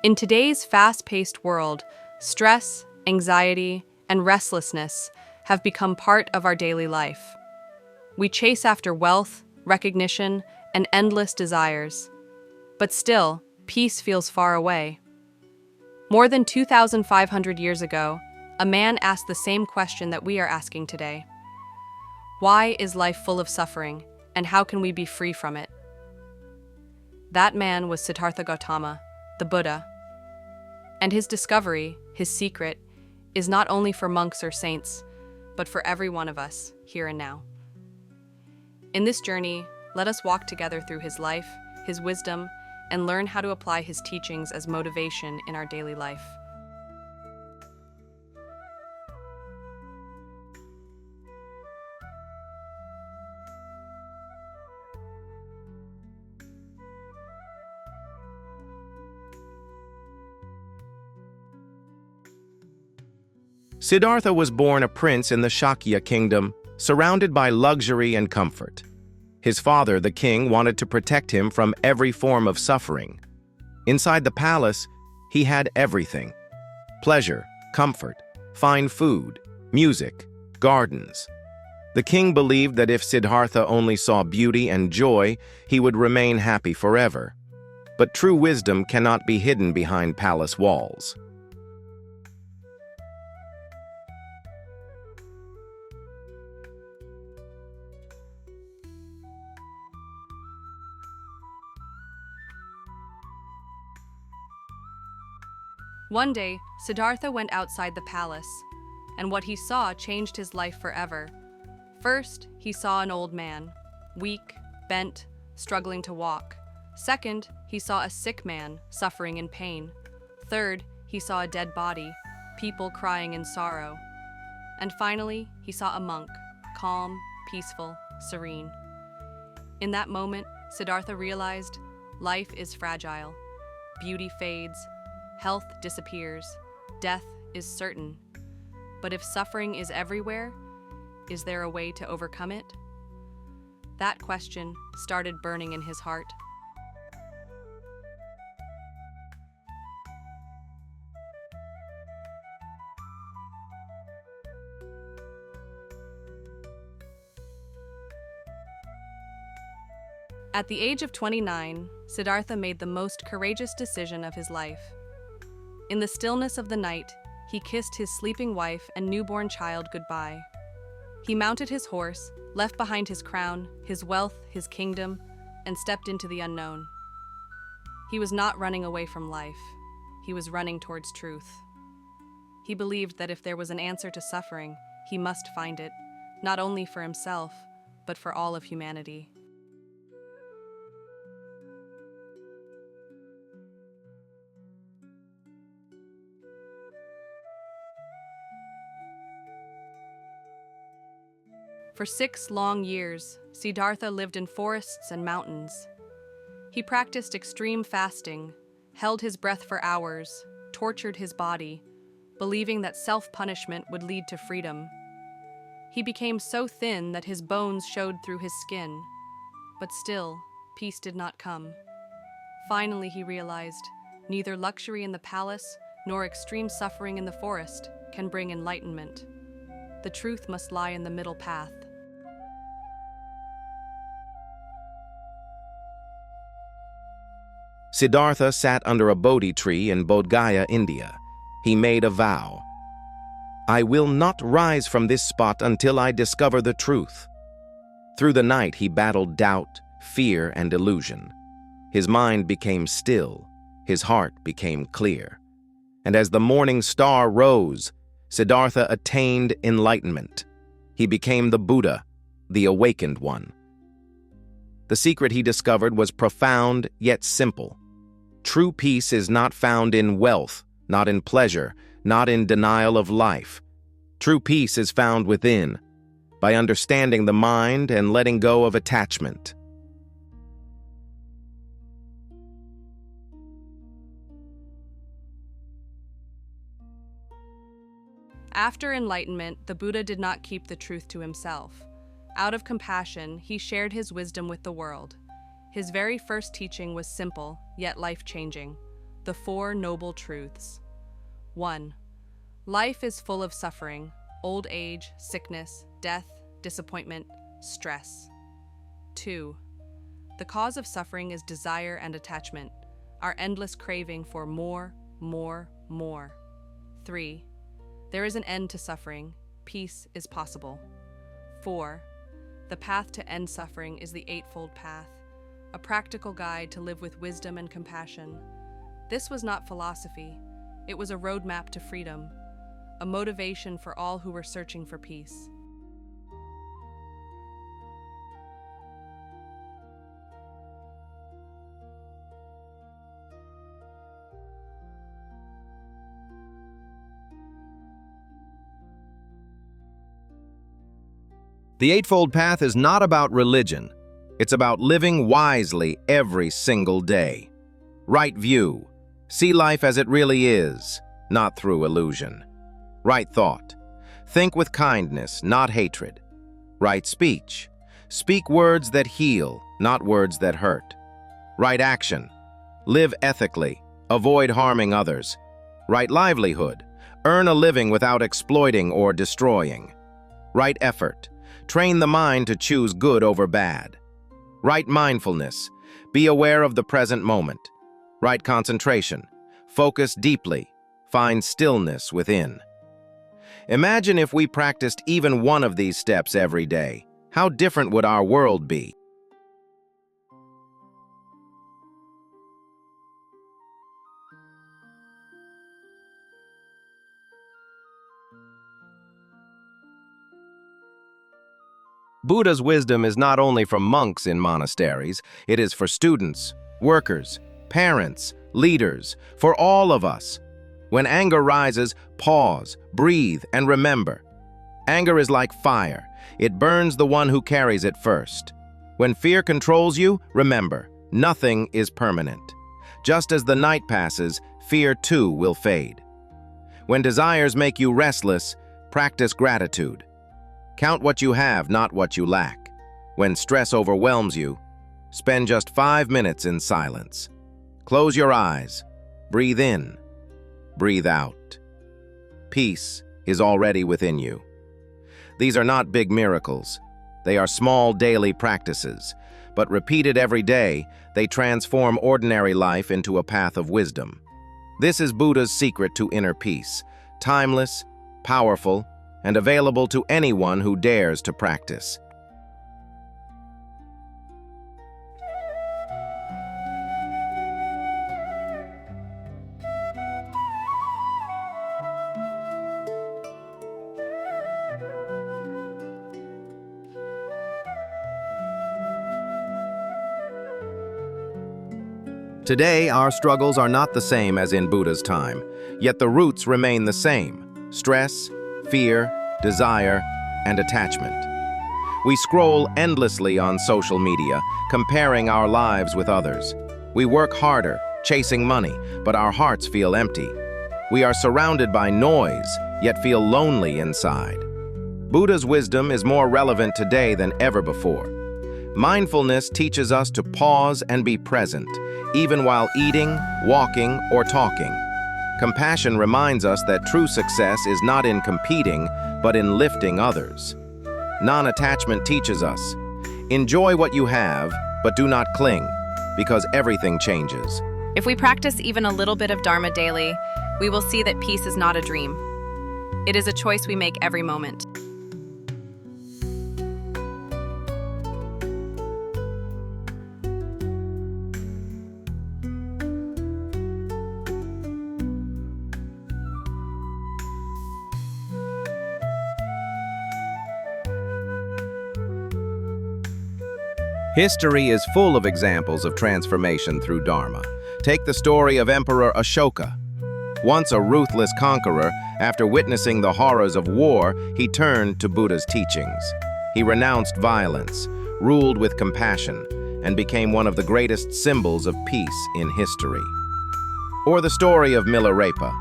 In today's fast-paced world, stress, anxiety, and restlessness have become part of our daily life. We chase after wealth, recognition, and endless desires. But still, peace feels far away. More than 2,500 years ago, a man asked the same question that we are asking today. Why is life full of suffering, and how can we be free from it? That man was Siddhartha Gautama, the Buddha. And his discovery, his secret, is not only for monks or saints, but for every one of us, here and now. In this journey, let us walk together through his life, his wisdom, and learn how to apply his teachings as motivation in our daily life. Siddhartha was born a prince in the Shakya kingdom, surrounded by luxury and comfort. His father, the king, wanted to protect him from every form of suffering. Inside the palace, he had everything: pleasure, comfort, fine food, music, gardens. The king believed that if Siddhartha only saw beauty and joy, he would remain happy forever. But true wisdom cannot be hidden behind palace walls. One day, Siddhartha went outside the palace, and what he saw changed his life forever. First, he saw an old man, weak, bent, struggling to walk. Second, he saw a sick man, suffering in pain. Third, he saw a dead body, people crying in sorrow. And finally, he saw a monk, calm, peaceful, serene. In that moment, Siddhartha realized life is fragile. Beauty fades. Health disappears, death is certain. But if suffering is everywhere, is there a way to overcome it? That question started burning in his heart. At the age of 29, Siddhartha made the most courageous decision of his life. In the stillness of the night, he kissed his sleeping wife and newborn child goodbye. He mounted his horse, left behind his crown, his wealth, his kingdom, and stepped into the unknown. He was not running away from life. He was running towards truth. He believed that if there was an answer to suffering, he must find it, not only for himself, but for all of humanity. For 6 long years, Siddhartha lived in forests and mountains. He practiced extreme fasting, held his breath for hours, tortured his body, believing that self-punishment would lead to freedom. He became so thin that his bones showed through his skin. But still, peace did not come. Finally, he realized, neither luxury in the palace nor extreme suffering in the forest can bring enlightenment. The truth must lie in the middle path. Siddhartha sat under a Bodhi tree in Bodh Gaya, India. He made a vow. I will not rise from this spot until I discover the truth. Through the night, he battled doubt, fear, and illusion. His mind became still. His heart became clear. And as the morning star rose, Siddhartha attained enlightenment. He became the Buddha, the awakened one. The secret he discovered was profound yet simple. True peace is not found in wealth, not in pleasure, not in denial of life. True peace is found within, by understanding the mind and letting go of attachment. After enlightenment, the Buddha did not keep the truth to himself. Out of compassion, he shared his wisdom with the world. His very first teaching was simple, yet life-changing. The Four Noble Truths. 1. Life is full of suffering, old age, sickness, death, disappointment, stress. 2. The cause of suffering is desire and attachment, our endless craving for more, more, more. 3. There is an end to suffering. Peace is possible. 4. The path to end suffering is the Eightfold Path, a practical guide to live with wisdom and compassion. This was not philosophy. It was a roadmap to freedom, a motivation for all who were searching for peace. The Eightfold Path is not about religion. It's about living wisely every single day. Right view. See life as it really is, not through illusion. Right thought. Think with kindness, not hatred. Right speech. Speak words that heal, not words that hurt. Right action. Live ethically. Avoid harming others. Right livelihood. Earn a living without exploiting or destroying. Right effort. Train the mind to choose good over bad. Right mindfulness. Be aware of the present moment. Right concentration. Focus deeply. Find stillness within. Imagine if we practiced even one of these steps every day. How different would our world be? Buddha's wisdom is not only for monks in monasteries, it is for students, workers, parents, leaders, for all of us. When anger rises, pause, breathe, and remember. Anger is like fire. It burns the one who carries it first. When fear controls you, remember, nothing is permanent. Just as the night passes, fear too will fade. When desires make you restless, practice gratitude. Count what you have, not what you lack. When stress overwhelms you, spend just 5 minutes in silence. Close your eyes. Breathe in. Breathe out. Peace is already within you. These are not big miracles. They are small daily practices, but repeated every day, they transform ordinary life into a path of wisdom. This is Buddha's secret to inner peace, timeless, powerful, and available to anyone who dares to practice. Today, our struggles are not the same as in Buddha's time, yet the roots remain the same: stress, fear, desire, and attachment. We scroll endlessly on social media, comparing our lives with others. We work harder, chasing money, but our hearts feel empty. We are surrounded by noise, yet feel lonely inside. Buddha's wisdom is more relevant today than ever before. Mindfulness teaches us to pause and be present, even while eating, walking, or talking. Compassion reminds us that true success is not in competing, but in lifting others. Non-attachment teaches us, enjoy what you have, but do not cling, because everything changes. If we practice even a little bit of Dharma daily, we will see that peace is not a dream. It is a choice we make every moment. History is full of examples of transformation through Dharma. Take the story of Emperor Ashoka. Once a ruthless conqueror, after witnessing the horrors of war, he turned to Buddha's teachings. He renounced violence, ruled with compassion, and became one of the greatest symbols of peace in history. Or the story of Milarepa,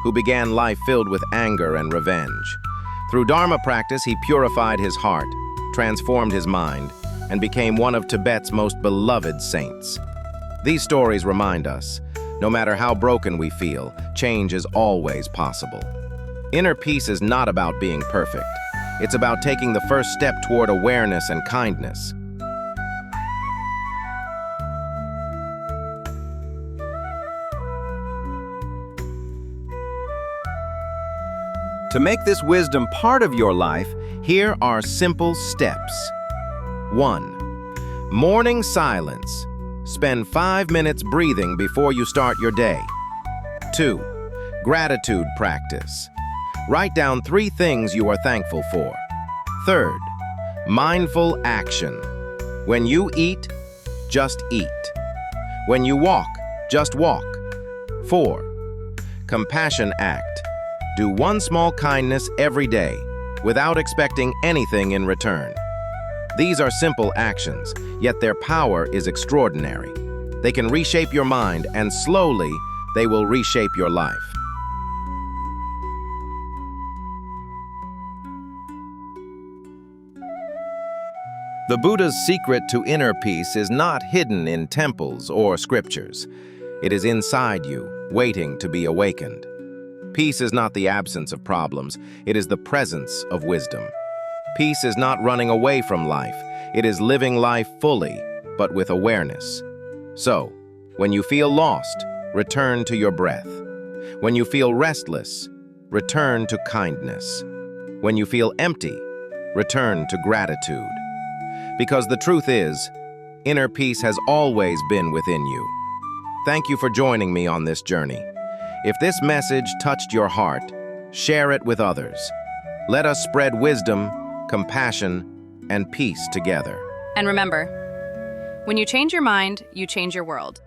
who began life filled with anger and revenge. Through Dharma practice, he purified his heart, transformed his mind, and became one of Tibet's most beloved saints. These stories remind us, No matter how broken we feel, change is always possible. Inner peace is not about being perfect. It's about taking the first step toward awareness and kindness. To make this wisdom part of your life, here are simple steps. 1. Morning silence. Spend 5 minutes breathing before you start your day. 2. Gratitude practice. Write down 3 things you are thankful for. 3. Mindful action. When you eat, just eat. When you walk, just walk. 4. Compassion act. Do one small kindness every day, without expecting anything in return. These are simple actions, yet their power is extraordinary. They can reshape your mind, and slowly, they will reshape your life. The Buddha's secret to inner peace is not hidden in temples or scriptures. It is inside you, waiting to be awakened. Peace is not the absence of problems, it is the presence of wisdom. Peace is not running away from life, it is living life fully, but with awareness. So, when you feel lost, return to your breath. When you feel restless, return to kindness. When you feel empty, return to gratitude. Because the truth is, inner peace has always been within you. Thank you for joining me on this journey. If this message touched your heart, share it with others. Let us spread wisdom, compassion, and peace together. And remember, when you change your mind, you change your world.